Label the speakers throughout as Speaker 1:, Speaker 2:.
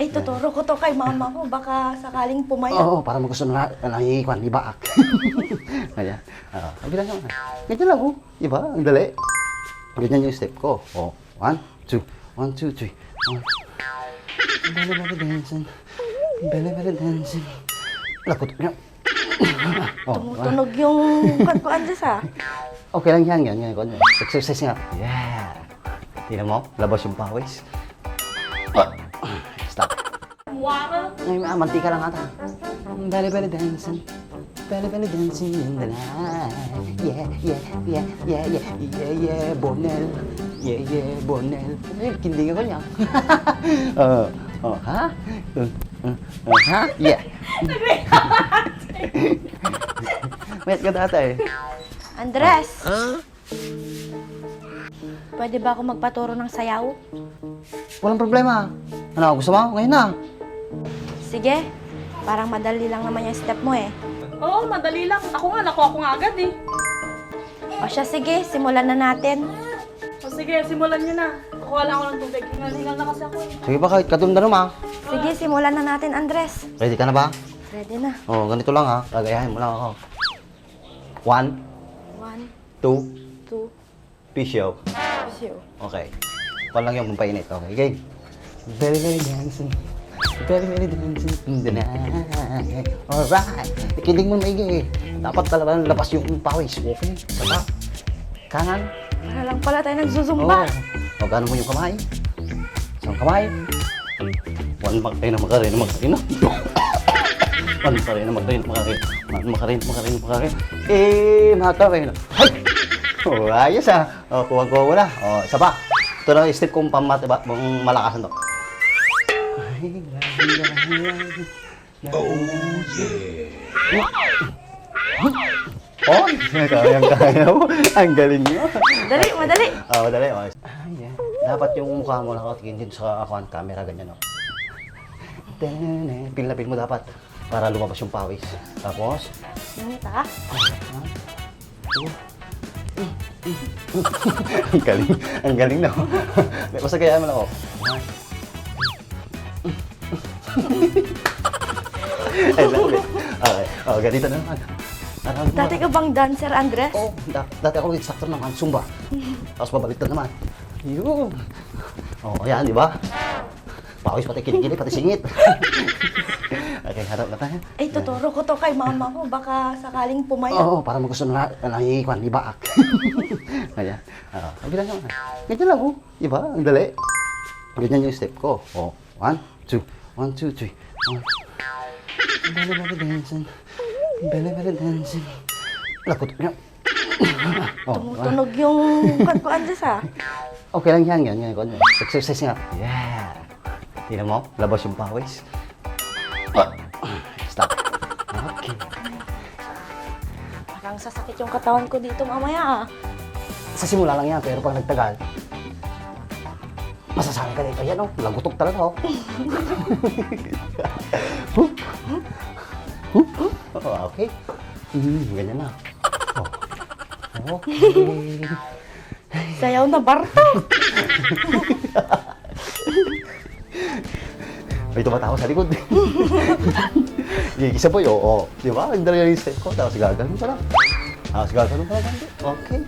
Speaker 1: Ay, tuturo ko to kay mama ko. Baka sakaling pumayat.
Speaker 2: Oo, para magusto na iba ibaak. Ayan. Kabilang naman. Ganyan lang, oh. Diba? Ang dali. Ganyan yung step ko. Oh, 1, 2, 1, 2, 3. Bele, bele, dancing. Bele, bele, dancing. Lakot niya.
Speaker 1: Tumutunog yung kwan ko, Andres, ha?
Speaker 2: Okay lang yan, ganyan. Exercise nga. Yeah. Tingnan mo, labas yung pawis. Stop.
Speaker 3: Wara.
Speaker 2: Ay, mantika lang ata. Belly, belly dancing. Belly, belly dancing in the night. Yeah, yeah, yeah, yeah, yeah, yeah, yeah, Bonel. Yeah, yeah, Bonel. Eh, kindingan ko niya. Ha? Ha? Yeah. Mayat ka data eh.
Speaker 1: Andres! Pwede ba ako magpaturo ng sayaw?
Speaker 2: Walang problema. Ano, gusto mo? Ngayon na.
Speaker 1: Sige. Parang madali lang naman yung step mo eh.
Speaker 3: Oo, madali lang. Ako nga, nakuha ko nga agad eh.
Speaker 1: O siya, sige. Simulan na natin.
Speaker 3: O sige, simulan nyo na. Kukuha lang ako ng tubig. Hingal na kasi ako eh.
Speaker 2: Sige ba, kahit katulad na
Speaker 1: Sige, simulan na natin, Andres.
Speaker 2: Ready ka na ba?
Speaker 1: Ready na.
Speaker 2: Oh, ganito lang ha. Gagayahin mo lang ako. 1,
Speaker 1: 1,
Speaker 2: 2,
Speaker 1: 2,
Speaker 2: pisyo.
Speaker 1: 0.
Speaker 2: Okay. Wala lang yung pampainit. Okay, game. Very, very dancing. Very, very dancing in the night. Alright. Ikilig mo maigi eh. Dapat talaga labas yung pawis. Okay. Saka. Kanan.
Speaker 1: Para lang pala tayo nagzuzumba.
Speaker 2: O, gano'n mo yung kamay. Isang kamay. One makarin na makarin na makarin na. One makarin na makarin na makarin. One makarin na makarin na makarin. Eh, makarin na. Hay! Oh, ayos ah. O, kuha-kuha mo na. O, isa pa. Ito na yung step kong pamatiba, mong malakasan to. Oh, yeah. Oh, kaya mo. Ang galing mo.
Speaker 1: Madali, madali.
Speaker 2: Oo, madali. Okay. Yeah. Dapat yung mukha mo nakatingin din sa camera, ganyan, no? Pil na pil mo dapat para lumabas yung pawis. Tapos,
Speaker 1: Init, ha?
Speaker 2: ang galing. Ang galing, no? Basta kayaan mo lang ako. Ay, lang ulit. Okay. Oh, ganito na naman.
Speaker 1: Dati ka bang dancer, Andres?
Speaker 2: Oo, dati ako instructor ng Zumba. Tapos babalik na naman. Yun. Oo, ayan, di ba? Pawis pati kilikili, pati singit. Okay, harap na tayo.
Speaker 1: Ay, tuturo ko to kay mama ko. Baka sakaling pumayat.
Speaker 2: Oo, para magusto na ibaak. Ayan. Kabilang naman. Ganyan lang, oh. Di ba? Ang dali. Ganyan yung step ko. Oh, 1, 2, 1, 2, 3. Bele, bele, dancing. Bele, bele, dancing. Lakot niya.
Speaker 1: Tumutunog yung kwan ko, Andres, ha?
Speaker 2: Okay lang yan, ganyan. Exercise nga. Yeah. Tingnan mo, labas yung pawis. Stop. Okay.
Speaker 1: Parang sasakit yung katawan ko dito mamaya, ah.
Speaker 2: Sa simula lang yan, pero pag nagtagal, masasanay ka dito. Yan, oh. Lagutok talaga, oh. Okay. Ganyan na. Oh. Okay.
Speaker 1: Sayaw na Barto.
Speaker 2: May tumatawa sa likod. Isa po yun, oo. Di ba? Ang dali yung step ko. Tapos gagaling pa lang. Tapos gagaling pa lang. Okay.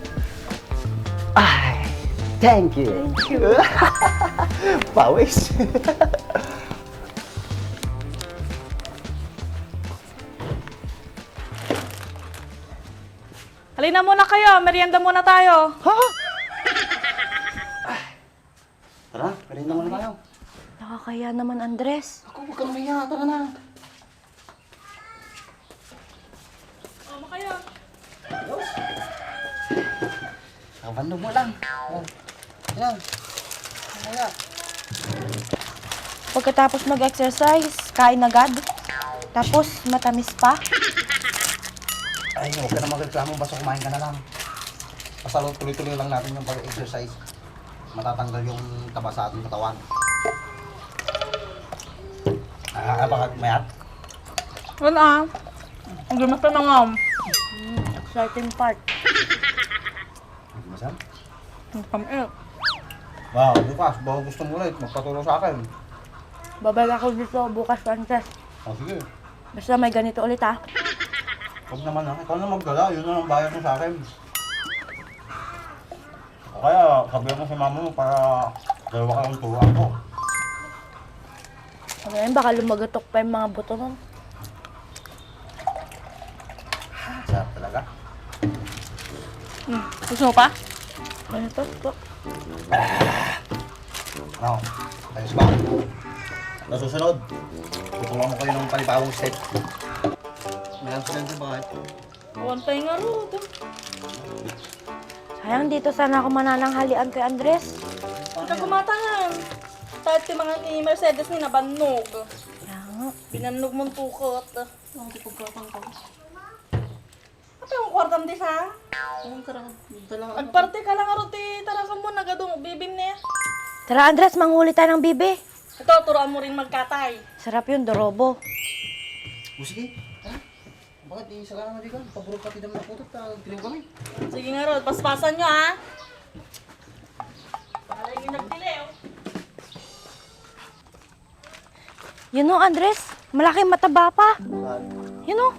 Speaker 2: Ay, thank you.
Speaker 1: Thank you.
Speaker 2: Pawis.
Speaker 3: Halina muna kayo. Merienda muna tayo.
Speaker 2: Ha? Tara, karin naman tayo.
Speaker 1: Nakakaya naman, Andres.
Speaker 2: Ako, huwag ka naman. Tara na.
Speaker 3: Tama kayo.
Speaker 2: Nakabandog mo lang. Yan. Yan.
Speaker 1: Pagkatapos mag-exercise, kain agad. Tapos, matamis pa.
Speaker 2: Ay, huwag ka na magreklamo. Basta kumain ka na lang. Basta tuloy-tuloy lang natin yung pag-exercise. Matatanggal yung taba sa ating katawan. Bakit mayat?
Speaker 3: Wala. Ang gamas pa ng
Speaker 1: Exciting part.
Speaker 2: Masam?
Speaker 3: Ang pamil.
Speaker 2: Wow, bukas. Baka gusto mo ulit. Magpaturo sa akin.
Speaker 1: Babalik ako dito bukas, Frances.
Speaker 2: Oh, sige.
Speaker 1: Basta may ganito ulit ah.
Speaker 2: Huwag naman ha. Ikaw na magdala. Yun na ang bayad mo sa akin. O kaya, sabihan mo sa mama mo para dalawa ka ng turuan ko.
Speaker 1: Ano yan, baka lumagotok pa yung mga buto nun.
Speaker 2: Sarap talaga.
Speaker 3: Gusto mo pa?
Speaker 1: Ganito, ito.
Speaker 2: Ano? Ayos ba? Nasusunod. Tuturuan mo kayo ng panibagong set. Mayroon sila din bakit?
Speaker 3: Wantay nga ro.
Speaker 1: Sayang dito sana ako manananghalian kay Andres.
Speaker 3: Ika gumatangan. Kahit yung mga ni Mercedes ni nabannog.
Speaker 1: Kaya nga.
Speaker 3: Pinanog mong tukot. Ang tipagkatang ko. Apa yung kwartam di sa? Agparte ka lang aro ti tarakan mo nagadong bibim niya.
Speaker 1: Tara Andres, manghuli tayo ng bibi.
Speaker 3: Ito, turuan mo rin magkatay.
Speaker 1: Sarap yun, dorobo.
Speaker 2: O sige. Ha? Bakit isagalan na di ka? Paborok ka tinam na putot. Tiliw kami.
Speaker 3: Sige nga ro, paspasan nyo ha. Palay yung nagtiliw.
Speaker 1: Yun o, Andres. Malaking mataba pa. Yun o.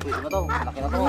Speaker 2: Pwede na to. Laki na to.